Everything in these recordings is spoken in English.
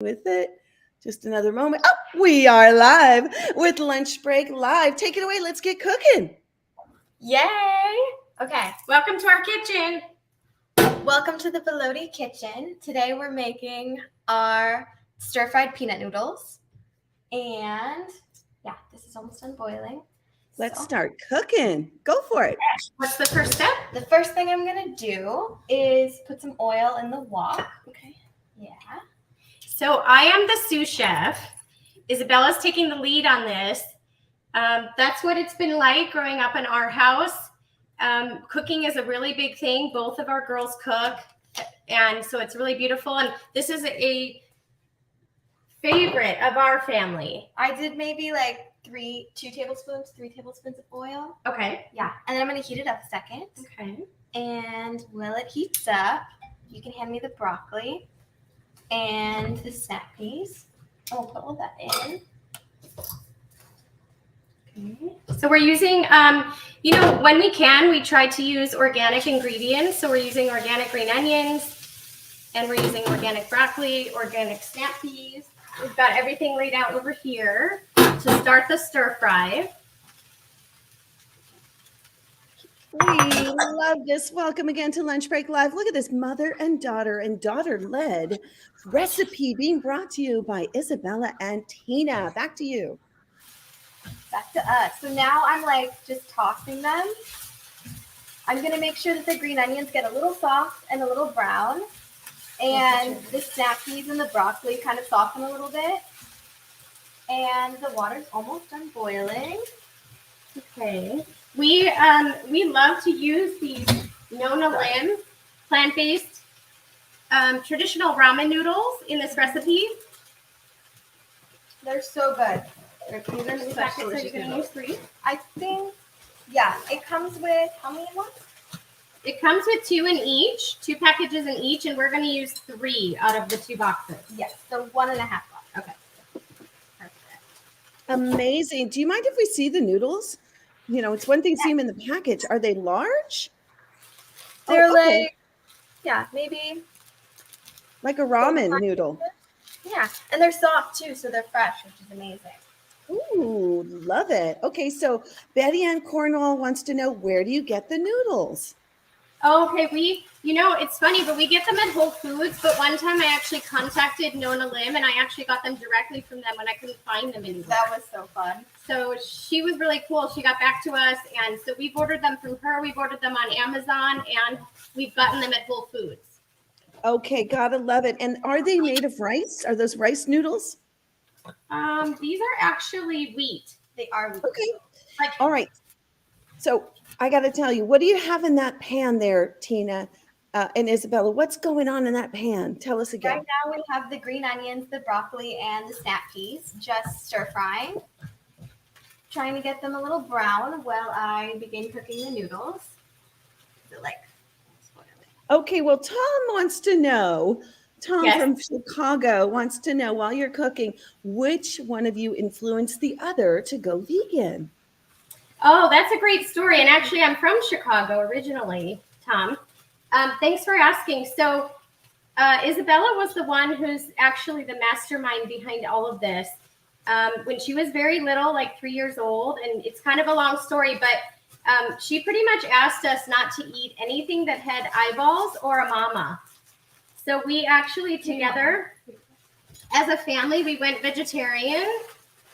with it. Just another moment. Oh, we are live with Lunch Break Live. Take it away. Let's get cooking. Yay! Okay, welcome to our kitchen. Welcome to the Balodi kitchen. Today we're making our stir-fried peanut noodles. And yeah, this is almost done boiling. Let's start cooking. Go for it. What's the first step? The first thing I'm going to do is put some oil in the wok. Okay. Yeah. So I am the sous chef. Isabella's taking the lead on this. That's what it's been like growing up in our house. Cooking is a really big thing. Both of our girls cook, and so it's really beautiful. And this is a favorite of our family. I did maybe like 3 tablespoons of oil. Okay. Yeah, and then I'm going to heat it up a second. Okay. And while it heats up, you can hand me the broccoli and the snap peas. I'll put all that in. Okay. So we're using, when we can, we try to use organic ingredients. So we're using organic green onions, and we're using organic broccoli, organic snap peas. We've got everything laid out over here to start the stir fry. We love this. Welcome again to Lunch Break Live. Look at this mother and daughter-led recipe being brought to you by Isabella and Tina. Back to you. Back to us. So now I'm like just tossing them. I'm going to make sure that the green onions get a little soft and a little brown. And the snap peas and the broccoli kind of soften a little bit. And the water's almost done boiling. Okay. We love to use these Nona Lim plant-based traditional ramen noodles in this recipe. They're so good. These are such delicious noodles. 3? I think, yeah, it comes with, how many in one? It comes with 2 in each, 2 packages in each, and we're going to use 3 out of the 2 boxes. Yes, so 1.5 boxes. Okay. Perfect. Amazing. Do you mind if we see the noodles? You know, it's one thing to see them in the package. Are they large? They're like, yeah, maybe. Like a ramen noodle. Yeah, and they're soft too, so they're fresh, which is amazing. Ooh, love it. Okay, so Betty Ann Cornwall wants to know, where do you get the noodles? Oh, okay, it's funny, but we get them at Whole Foods, but one time I actually contacted Nona Lim, and I actually got them directly from them when I couldn't find them anywhere. That was so fun. So she was really cool. She got back to us, and so we've ordered them from her. We've ordered them on Amazon, and we've gotten them at Whole Foods. Okay, gotta love it. And are they made of rice? Are those rice noodles? These are actually wheat. They are wheat. Okay. All right. So I got to tell you, what do you have in that pan there, Tina and Isabella? What's going on in that pan? Tell us again. Right now we have the green onions, the broccoli, and the snap peas just stir frying. Trying to get them a little brown while I begin cooking the noodles. Okay, well, Tom wants to know, Yes. From Chicago wants to know, while you're cooking, which one of you influenced the other to go vegan? Oh, that's a great story. And actually, I'm from Chicago originally, Tom. Thanks for asking. So Isabella was the one who's actually the mastermind behind all of this. When she was very little, like 3 years old, and it's kind of a long story, but she pretty much asked us not to eat anything that had eyeballs or a mama. So we actually together, as a family, we went vegetarian.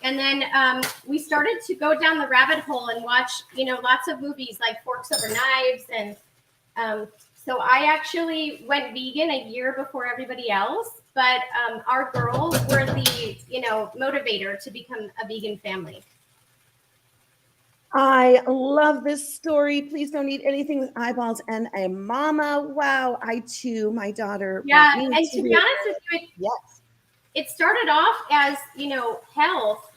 And then we started to go down the rabbit hole and watch, lots of movies like Forks Over Knives. And so I actually went vegan a year before everybody else. But our girls were the, motivator to become a vegan family. I love this story. Please don't eat anything with eyeballs and a mama. Wow. I too, my daughter. Yeah. And to be honest with you, it started off as, health.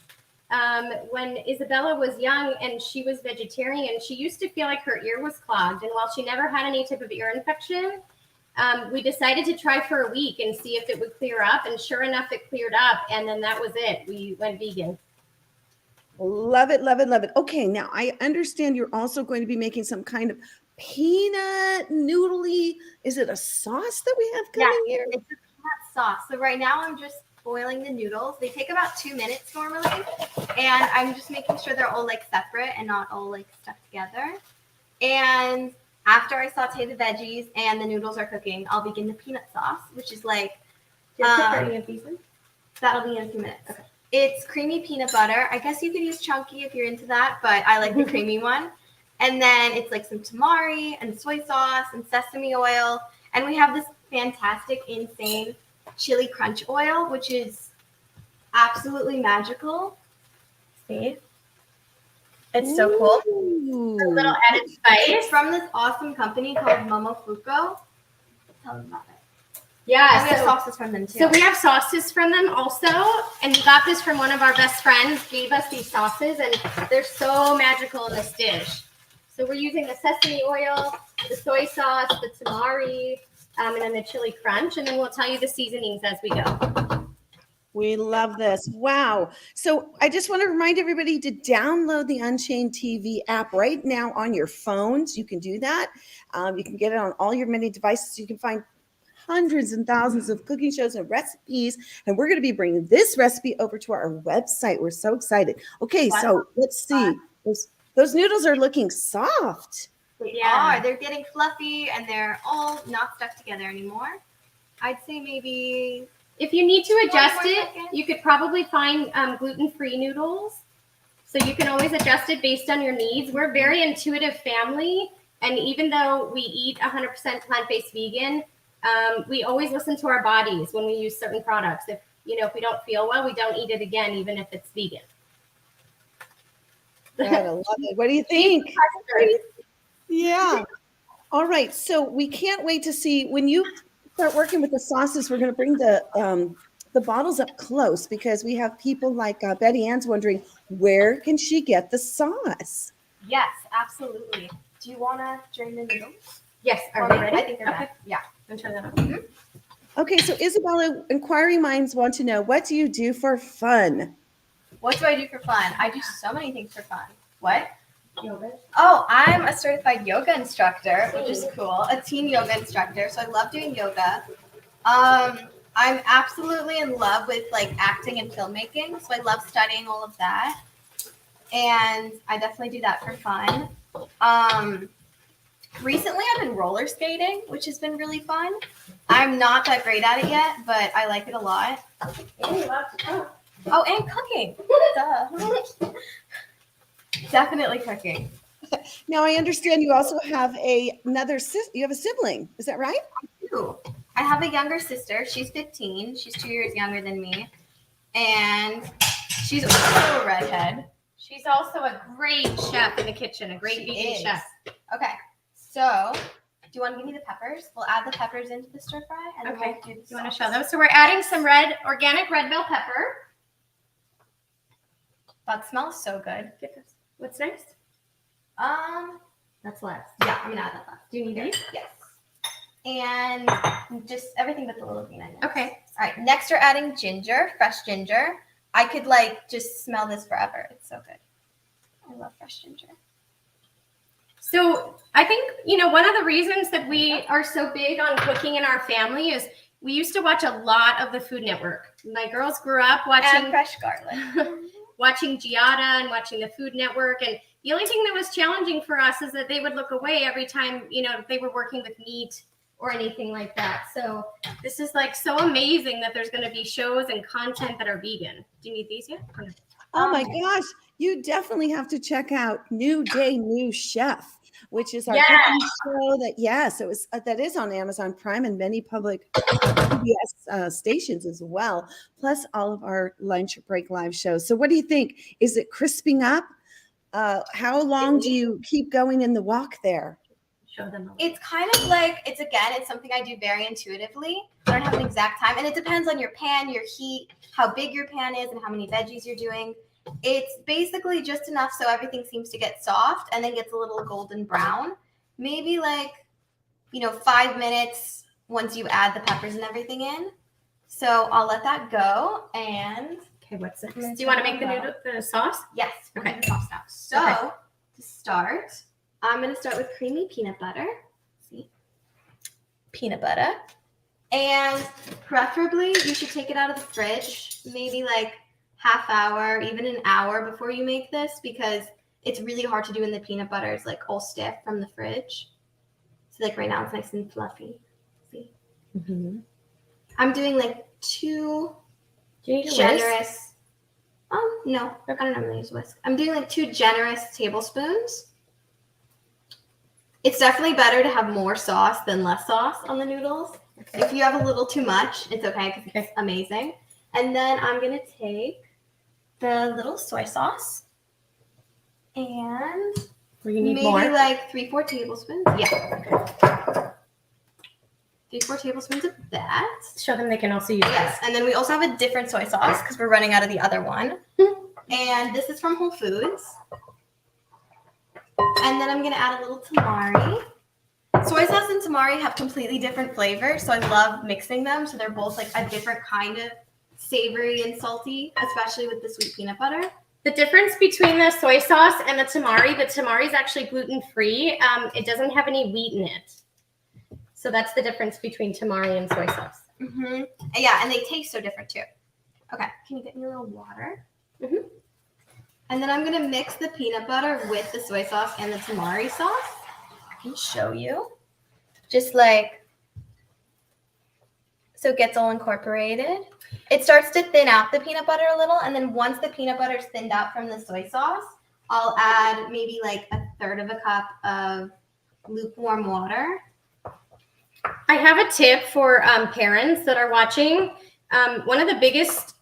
When Isabella was young and she was vegetarian, she used to feel like her ear was clogged. And while she never had any type of ear infection, we decided to try for a week and see if it would clear up. And sure enough, it cleared up. And then that was it. We went vegan. Love it, love it, love it. Okay, now I understand you're also going to be making some kind of peanut noodly. Is it a sauce that we have coming here? It's a peanut sauce. So right now I'm just boiling the noodles. They take about 2 minutes normally. And I'm just making sure they're all like separate and not all like stuck together. And after I saute the veggies and the noodles are cooking, I'll begin the peanut sauce, which is like, that'll be in a few minutes. Okay. It's creamy peanut butter. I guess you could use chunky if you're into that, but I like the creamy one. And then it's like some tamari and soy sauce and sesame oil. And we have this fantastic, insane chili crunch oil, which is absolutely magical. See? It's so cool. Ooh. A little added spice. It's from this awesome company called Momofuku. Tell them about it. Yeah, And we have sauces from them too. So we have sauces from them also, and we got this from one of our best friends, gave us these sauces, and they're so magical in this dish. So we're using the sesame oil, the soy sauce, the tamari, and then the chili crunch, and then we'll tell you the seasonings as we go. We love this. Wow. So I just want to remind everybody to download the Unchained TV app right now on your phones. You can do that. You can get it on all your many devices. You can find hundreds and thousands of cooking shows and recipes. And we're going to be bringing this recipe over to our website. We're so excited. Okay, so let's see. Those noodles are looking soft. They are. They're getting fluffy and they're all not stuck together anymore. I'd say maybe... If you need to adjust 20 more it, seconds. you could probably find gluten-free noodles. So you can always adjust it based on your needs. We're a very intuitive family. And even though we eat 100% plant-based vegan, we always listen to our bodies when we use certain products. If we don't feel well, we don't eat it again, even if it's vegan. I love it. What do you think? Yeah. All right. So we can't wait to see when you start working with the sauces. We're going to bring the bottles up close because we have people like Betty Ann's wondering, where can she get the sauce? Yes, absolutely. Do you want to drain the noodles? Yes. Are we ready? I think they're ready. Yeah. I'm turn that on. Okay. So Isabella, inquiring minds want to know, what do you do for fun? What do I do for fun? I do so many things for fun. What? Yoga. Oh, I'm a certified yoga instructor, which is cool. A teen yoga instructor. So I love doing yoga. I'm absolutely in love with like acting and filmmaking. So I love studying all of that. And I definitely do that for fun. Recently I've been roller skating, which has been really fun. I'm not that great at it yet, but I like it a lot. Oh, and cooking. Duh. Definitely cooking. Now I understand you also have you have a sibling. Is that right? I have a younger sister. She's 15. She's 2 years younger than me. And she's also a redhead. She's also a great chef in the kitchen, a great vegan chef. Okay. So, do you want to give me the peppers? We'll add the peppers into the stir fry. And Okay. We'll do the You want to sauce. show them? So we're adding some organic red bell pepper. That smells so good. Get this. What's next? That's last. Yeah, I'm gonna add that last. Do you need these? Yes. And just everything but the little green onions. Okay. All right. Next, we're adding ginger, fresh ginger. I could just smell this forever. It's so good. I love fresh ginger. So I think, one of the reasons that we are so big on cooking in our family is we used to watch a lot of the Food Network. My girls grew up watching And fresh garlic. watching Giada and watching the Food Network. And the only thing that was challenging for us is that they would look away every time, they were working with meat or anything like that. So this is so amazing that there's going to be shows and content that are vegan. Do you need these yet? Oh my gosh. You definitely have to check out New Day, New Chef, which is our cooking show that is on Amazon Prime and many public PBS stations as well, plus all of our lunch break live shows. So what do you think? Is it crisping up? How long do you keep going in the wok there? Show them. It's kind of it's something I do very intuitively. I don't have an exact time. And it depends on your pan, your heat, how big your pan is, and how many veggies you're doing. It's basically just enough so everything seems to get soft and then gets a little golden brown. Maybe 5 minutes once you add the peppers and everything in. So I'll let that go. And okay, what's next? Do you want to make the sauce? Yes. Okay. The sauce now. So to start, I'm going to start with creamy peanut butter. See? Peanut butter. And preferably, you should take it out of the fridge, maybe like half hour, even an hour before you make this, because it's really hard to do when the peanut butter is like all stiff from the fridge. So like right now it's nice and fluffy. See? Mm-hmm. I'm doing like 2 Do you need a generous. whisk? No, I don't normally use whisk. I'm doing like 2 generous tablespoons. It's definitely better to have more sauce than less sauce on the noodles. Okay. If you have a little too much, it's okay because it's amazing. And then I'm gonna take the little soy sauce and maybe more. Like 3-4 tablespoons. Yeah. 3-4 tablespoons of that. Show them they can also use Yes, and then we also have a different soy sauce because we're running out of the other one. And this is from Whole Foods. And then I'm gonna add a little tamari. Soy sauce and tamari have completely different flavors, so I love mixing them. So they're both like a different kind of savory and salty, especially with the sweet peanut butter. The difference between the soy sauce and the tamari is actually gluten-free. It doesn't have any wheat in it. So that's the difference between tamari and soy sauce. Mm-hmm. Yeah, and they taste so different too. Okay, can you get me a little water? Mm-hmm. And then I'm gonna mix the peanut butter with the soy sauce and the tamari sauce. I can show you. Just like, so it gets all incorporated. It starts to thin out the peanut butter a little, and then once the peanut butter is thinned out from the soy sauce, I'll add maybe like 1/3 cup of lukewarm water. I have a tip for parents that are watching. One of the biggest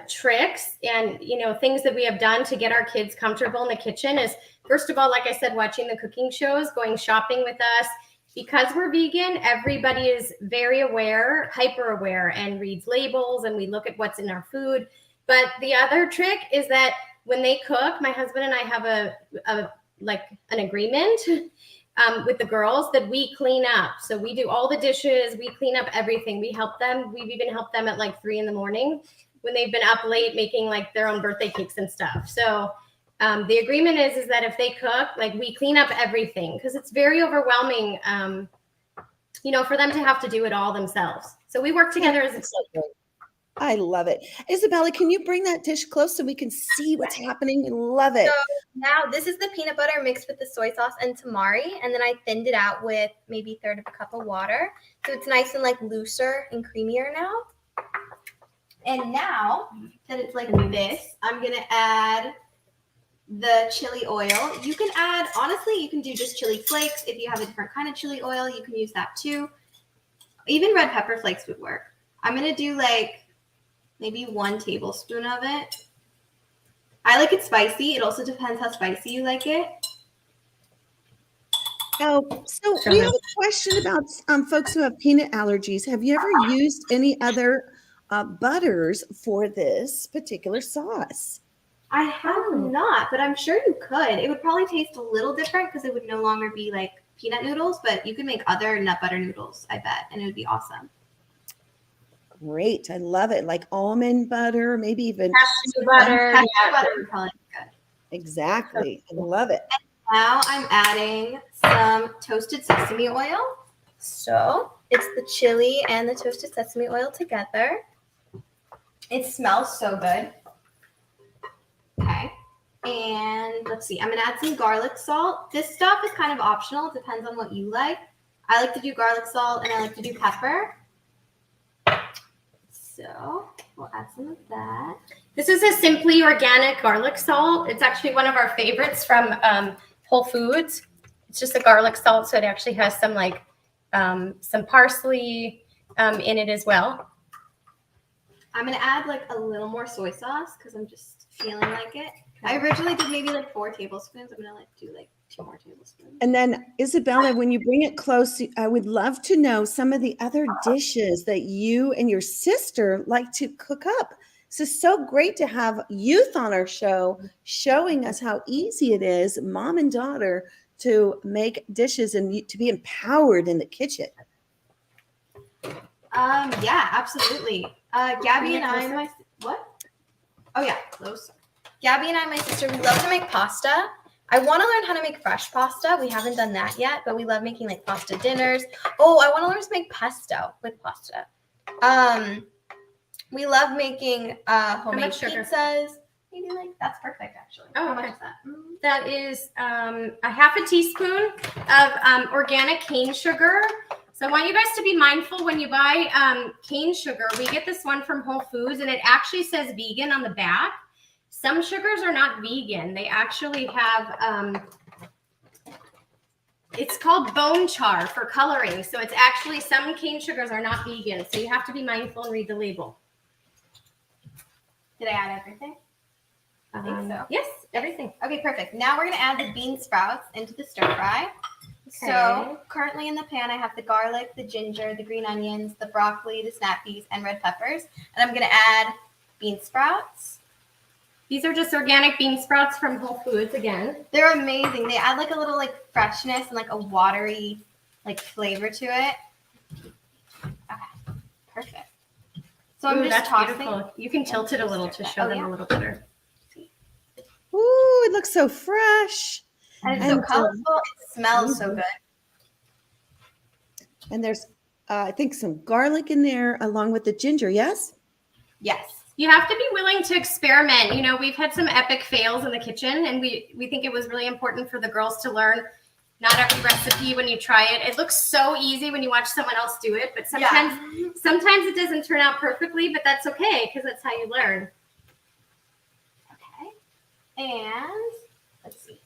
tricks and things that we have done to get our kids comfortable in the kitchen is, first of all, like I said, watching the cooking shows, going shopping with us. Because we're vegan, everybody is very aware, hyper aware, and reads labels, and we look at what's in our food. But the other trick is that when they cook, my husband and I have an agreement with the girls that we clean up. So we do all the dishes, we clean up everything. We help them. We've even helped them at like 3 a.m. when they've been up late making like their own birthday cakes and stuff. So the agreement is that if they cook, like we clean up everything, because it's very overwhelming, for them to have to do it all themselves. So we work together as a team. I love it. Isabella, can you bring that dish close so we can see what's happening? I love it. So now this is the peanut butter mixed with the soy sauce and tamari, and then I thinned it out with maybe 1/3 cup of water. So it's nice and like looser and creamier now. And now that it's like this, I'm gonna add the chili oil. You can add, honestly, you can do just chili flakes. If you have a different kind of chili oil, you can use that too. Even red pepper flakes would work. I'm gonna do like maybe 1 tablespoon of it. I like it spicy. It also depends how spicy you like it. Oh, so we have a question about folks who have peanut allergies. Have you ever used any other butters for this particular sauce? I have not, but I'm sure you could. It would probably taste a little different because it would no longer be like peanut noodles, but you could make other nut butter noodles, I bet, and it would be awesome. Great. I love it. Like almond butter, maybe even cashew butter. Cashew butter would probably be good. Exactly. I love it. And now I'm adding some toasted sesame oil. So it's the chili and the toasted sesame oil together. It smells so good. Okay. And let's see, I'm gonna add some garlic salt. This stuff is kind of optional. It depends on what you like. I like to do garlic salt and I like to do pepper. So we'll add some of that. This is a simply organic garlic salt. It's actually one of our favorites from Whole Foods. It's just a garlic salt, so it actually has some like some parsley in it as well. I'm gonna add like a little more soy sauce because I'm just feeling like it. I originally did maybe like 4 tablespoons. I'm gonna do like 2 more tablespoons. And then Isabella, when you bring it close, I would love to know some of the other dishes that you and your sister like to cook up. This is so great to have youth on our show showing us how easy it is, mom and daughter, to make dishes and to be empowered in the kitchen. Yeah, absolutely. Gabby and I, Gabby and I, my sister, we love to make pasta. I want to learn how to make fresh pasta. We haven't done that yet, but we love making like pasta dinners. Oh, I want to learn to make pesto with pasta. We love making homemade pizzas. Maybe like that's perfect actually. Oh, how okay. much is that? That is a half a teaspoon of organic cane sugar. So I want you guys to be mindful when you buy cane sugar. We get this one from Whole Foods, and it actually says vegan on the back. Some sugars are not vegan. They actually have, it's called bone char for coloring. So it's actually, some cane sugars are not vegan. So you have to be mindful and read the label. Did I add everything? I think so. Yes, everything. Okay, perfect. Now we're going to add the bean sprouts into the stir fry. Okay. So currently in the pan, I have the garlic, the ginger, the green onions, the broccoli, the snap peas, and red peppers. And I'm going to add bean sprouts. These are just organic bean sprouts from Whole Foods again. They're amazing. They add like a little like freshness and like a watery like flavor to it. Okay, perfect. So I'm just tossing. Beautiful. You can tilt it a little to show them a little better. Ooh, it looks so fresh. And it's so colorful. It smells so good. And there's, I think, some garlic in there along with the ginger, yes? Yes. You have to be willing to experiment. You know, we've had some epic fails in the kitchen, and we think it was really important for the girls to learn not every recipe when you try it. It looks so easy when you watch someone else do it, but sometimes it doesn't turn out perfectly, but that's okay because that's how you learn. Okay. And let's see.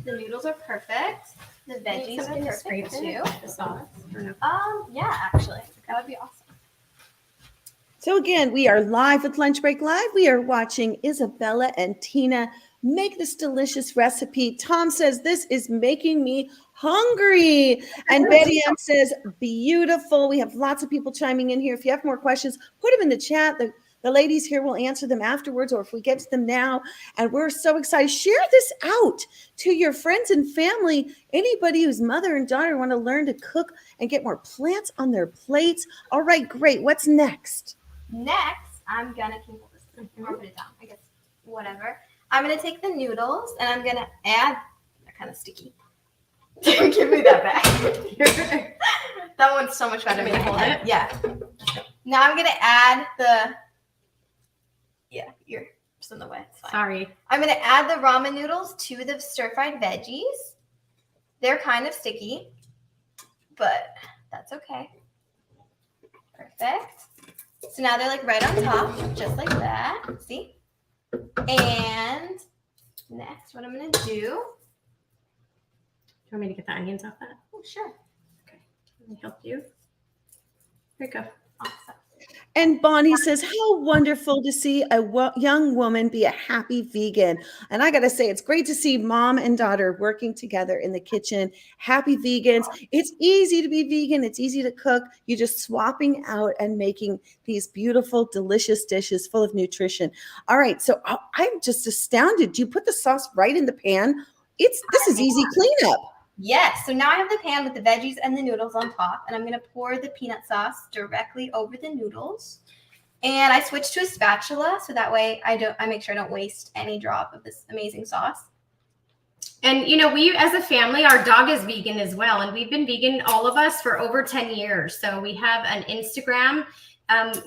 The noodles are perfect. The veggies are perfect too. The sauce. Yeah, actually, that would be awesome. So again, we are live with Lunch Break Live. We are watching Isabella and Tina make this delicious recipe. Tom says, this is making me hungry. And Betty M says, beautiful. We have lots of people chiming in here. If you have more questions, put them in the chat. The ladies here will answer them afterwards, or if we get to them now. And we're so excited. Share this out to your friends and family. Anybody whose mother and daughter want to learn to cook and get more plants on their plates. All right, great. What's next? Next, I'm gonna hold this or put it down. I guess whatever. I'm gonna take the noodles and I'm gonna add. They're kind of sticky. Give me that back. That one's so much better. To hold it. Yeah. Now I'm gonna add the. Yeah, you're just in the way. It's fine. Sorry. I'm gonna add the ramen noodles to the stir-fried veggies. They're kind of sticky, but that's okay. Perfect. So now they're like right on top, just like that. See? And next, what I'm going to do. Do you want me to get the onions off that? Oh, sure. Okay. Let me help you. Here you go. Awesome. And Bonnie says, how wonderful to see a young woman be a happy vegan. And I got to say, it's great to see mom and daughter working together in the kitchen. Happy vegans. It's easy to be vegan. It's easy to cook. You're just swapping out and making these beautiful, delicious dishes full of nutrition. All right. So I'm just astounded. Do you put the sauce right in the pan? This is easy cleanup. Yes. So now I have the pan with the veggies and the noodles on top, and I'm going to pour the peanut sauce directly over the noodles. And I switched to a spatula so that way I make sure I don't waste any drop of this amazing sauce. And, you know, we as a family, our dog is vegan as well. And we've been vegan, all of us, for over 10 years. So we have an Instagram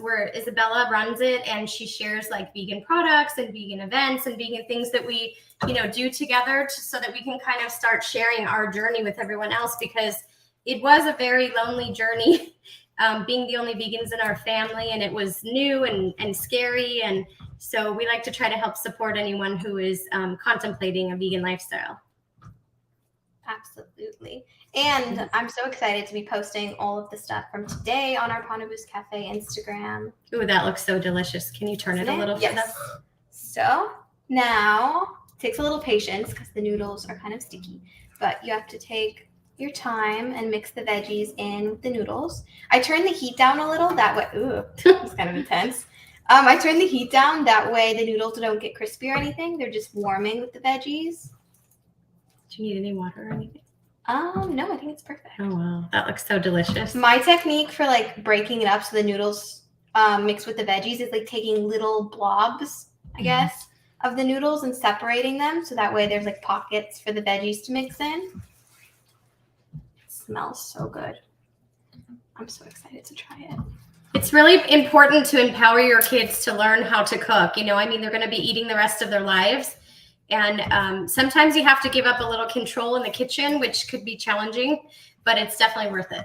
where Isabella runs it, and she shares like vegan products and vegan events and vegan things that we, you know, do together so that we can kind of start sharing our journey with everyone else, because it was a very lonely journey being the only vegans in our family, and it was new and scary. And so we like to try to help support anyone who is contemplating a vegan lifestyle. Absolutely. And I'm so excited to be posting all of the stuff from today on our Prana Boost Cafe Instagram. Ooh, that looks so delicious. Can you turn it a little? Yes. So now it takes a little patience because the noodles are kind of sticky, but you have to take your time and mix the veggies in with the noodles. I turn the heat down a little, that way. Ooh, it's kind of intense. I turn the heat down, that way the noodles don't get crispy or anything. They're just warming with the veggies. Do you need any water or anything? No, I think it's perfect. Oh, wow. That looks so delicious. My technique for like breaking it up so the noodles mix with the veggies is like taking little blobs, I guess, of the noodles and separating them so that way there's like pockets for the veggies to mix in. It smells so good. I'm so excited to try it. It's really important to empower your kids to learn how to cook. You know, I mean, they're going to be eating the rest of their lives. And sometimes you have to give up a little control in the kitchen, which could be challenging, but it's definitely worth it.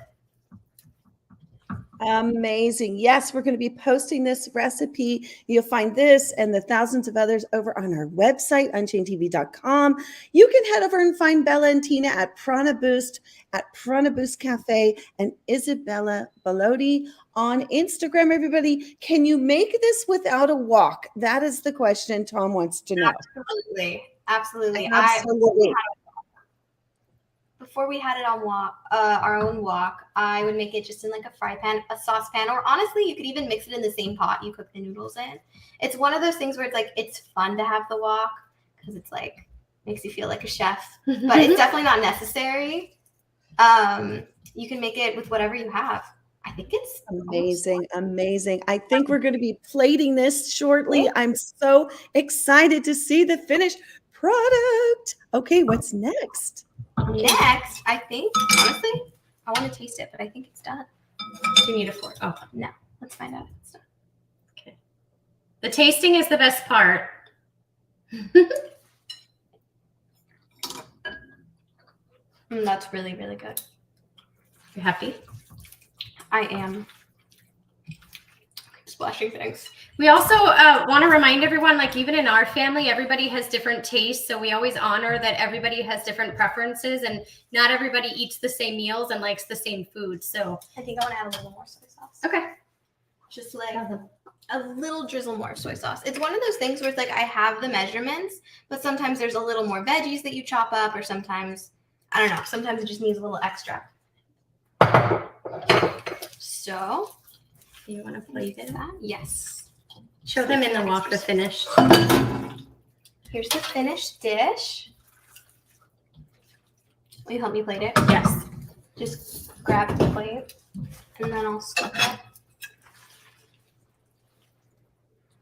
Amazing. Yes, we're going to be posting this recipe. You'll find this and the thousands of others over on our website, UnchainedTV.com. You can head over and find Bella and Tina at Prana Boost Cafe, and Isabella Balodi on Instagram. Everybody, can you make this without a wok? That is the question Tom wants to know. Absolutely. Before we had it on our own wok, I would make it just in like a fry pan, a saucepan, or honestly, you could even mix it in the same pot you cook the noodles in. It's one of those things where it's like, it's fun to have the wok because it's like, makes you feel like a chef, but it's definitely not necessary. You can make it with whatever you have. I think it's amazing. I think we're going to be plating this shortly. I'm so excited to see the finished product. Okay, what's next? Next, I think, honestly, I want to taste it, but I think it's done. Do you need a fork? Oh, no. Let's find out if it's done. Okay. The tasting is the best part. That's really, really good. You happy? I am. Splashing things. We also want to remind everyone, like even in our family, everybody has different tastes. So we always honor that everybody has different preferences and not everybody eats the same meals and likes the same food. So I think I want to add a little more soy sauce. Okay. Just like a little drizzle more soy sauce. It's one of those things where it's like I have the measurements, but sometimes there's a little more veggies that you chop up, or sometimes, I don't know, sometimes it just needs a little extra. So, you want to plate it? Yes. Show them in the wok the finished. Here's the finished dish. Will you help me plate it? Yes. Just grab the plate and then I'll scoop it.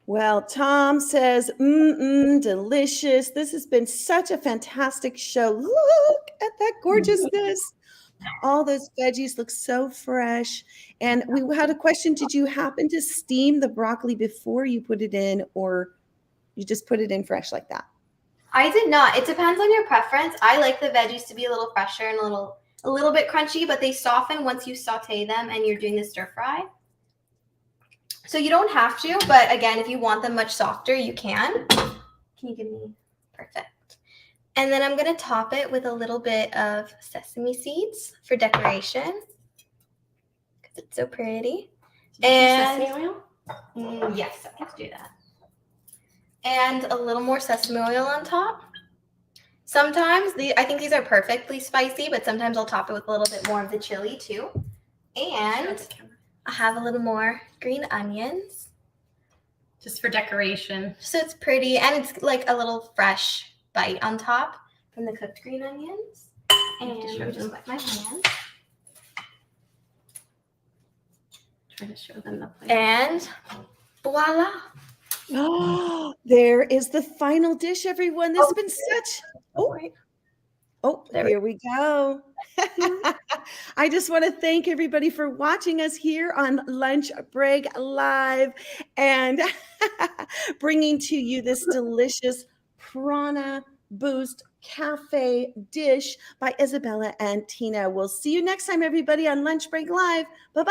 Well, Tom says, delicious. This has been such a fantastic show. Look at that gorgeousness. All those veggies look so fresh. And we had a question. Did you happen to steam the broccoli before you put it in, or you just put it in fresh like that? I did not. It depends on your preference. I like the veggies to be a little fresher and a little bit crunchy, but they soften once you saute them and you're doing the stir fry. So you don't have to, but again, if you want them much softer, you can. Can you give me? Perfect. And then I'm going to top it with a little bit of sesame seeds for decoration because it's so pretty. And sesame oil? Yes, I can do that. And a little more sesame oil on top. Sometimes, I think these are perfectly spicy, but sometimes I'll top it with a little bit more of the chili too. And I have a little more green onions. Just for decoration. So it's pretty, and it's like a little fresh bite on top from the cooked green onions. And just wet my hands. Try to show them the plate. And voila. Oh, there is the final dish, everyone. This has been such... Here we go. I just want to thank everybody for watching us here on Lunch Break Live and bringing to you this delicious Prana Boost Cafe dish by Isabella and Tina. We'll see you next time, everybody, on Lunch Break Live. Bye-bye.